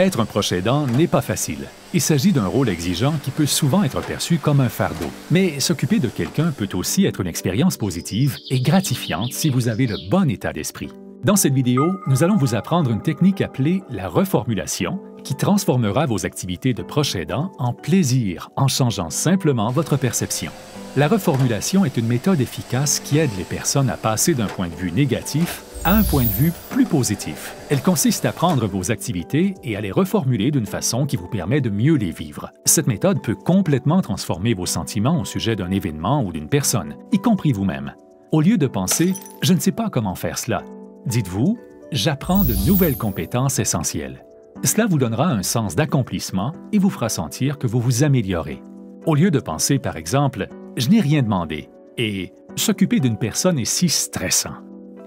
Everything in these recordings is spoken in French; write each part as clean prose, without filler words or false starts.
Être un proche aidant n'est pas facile. Il s'agit d'un rôle exigeant qui peut souvent être perçu comme un fardeau. Mais s'occuper de quelqu'un peut aussi être une expérience positive et gratifiante si vous avez le bon état d'esprit. Dans cette vidéo, nous allons vous apprendre une technique appelée la reformulation qui transformera vos activités de proche aidant en plaisir en changeant simplement votre perception. La reformulation est une méthode efficace qui aide les personnes à passer d'un point de vue négatif à un point de vue plus positif. Elle consiste à prendre vos activités et à les reformuler d'une façon qui vous permet de mieux les vivre. Cette méthode peut complètement transformer vos sentiments au sujet d'un événement ou d'une personne, y compris vous-même. Au lieu de penser « je ne sais pas comment faire cela », dites-vous « j'apprends de nouvelles compétences essentielles ». Cela vous donnera un sens d'accomplissement et vous fera sentir que vous vous améliorez. Au lieu de penser par exemple « je n'ai rien demandé » et « s'occuper d'une personne est si stressant ».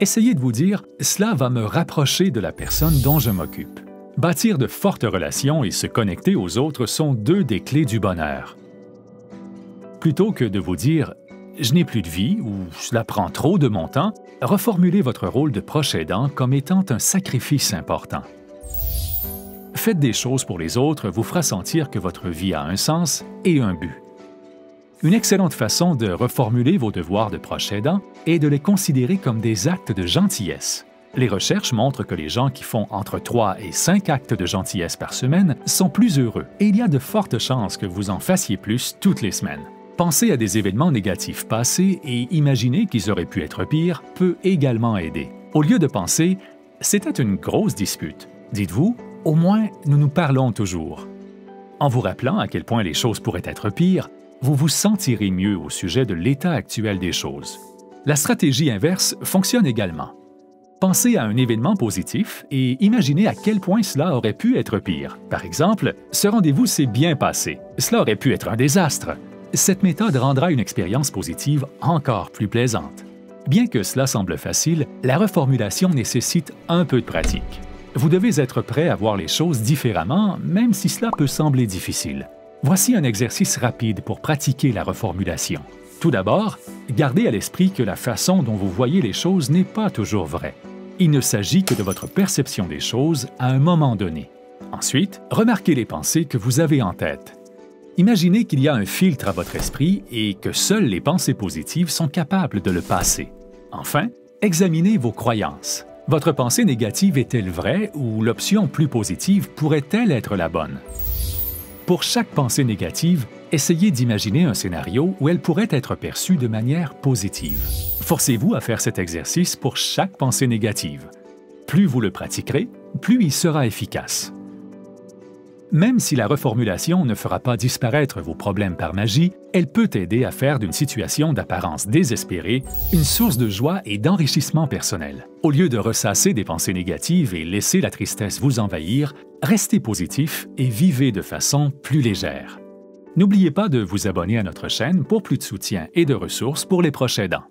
Essayez de vous dire « cela va me rapprocher de la personne dont je m'occupe ». Bâtir de fortes relations et se connecter aux autres sont deux des clés du bonheur. Plutôt que de vous dire « je n'ai plus de vie » ou « cela prend trop de mon temps », reformulez votre rôle de proche aidant comme étant un sacrifice important. Faites des choses pour les autres vous fera sentir que votre vie a un sens et un but. Une excellente façon de reformuler vos devoirs de proche aidant est de les considérer comme des actes de gentillesse. Les recherches montrent que les gens qui font entre 3 et 5 actes de gentillesse par semaine sont plus heureux et il y a de fortes chances que vous en fassiez plus toutes les semaines. Penser à des événements négatifs passés et imaginer qu'ils auraient pu être pires peut également aider. Au lieu de penser « c'était une grosse dispute », dites-vous « au moins nous nous parlons toujours ». En vous rappelant à quel point les choses pourraient être pires, vous vous sentirez mieux au sujet de l'état actuel des choses. La stratégie inverse fonctionne également. Pensez à un événement positif et imaginez à quel point cela aurait pu être pire. Par exemple, ce rendez-vous s'est bien passé. Cela aurait pu être un désastre. Cette méthode rendra une expérience positive encore plus plaisante. Bien que cela semble facile, la reformulation nécessite un peu de pratique. Vous devez être prêt à voir les choses différemment, même si cela peut sembler difficile. Voici un exercice rapide pour pratiquer la reformulation. Tout d'abord, gardez à l'esprit que la façon dont vous voyez les choses n'est pas toujours vraie. Il ne s'agit que de votre perception des choses à un moment donné. Ensuite, remarquez les pensées que vous avez en tête. Imaginez qu'il y a un filtre à votre esprit et que seules les pensées positives sont capables de le passer. Enfin, examinez vos croyances. Votre pensée négative est-elle vraie ou l'option plus positive pourrait-elle être la bonne? Pour chaque pensée négative, essayez d'imaginer un scénario où elle pourrait être perçue de manière positive. Forcez-vous à faire cet exercice pour chaque pensée négative. Plus vous le pratiquerez, plus il sera efficace. Même si la reformulation ne fera pas disparaître vos problèmes par magie, elle peut aider à faire d'une situation d'apparence désespérée une source de joie et d'enrichissement personnel. Au lieu de ressasser des pensées négatives et laisser la tristesse vous envahir, restez positif et vivez de façon plus légère. N'oubliez pas de vous abonner à notre chaîne pour plus de soutien et de ressources pour les proches aidants.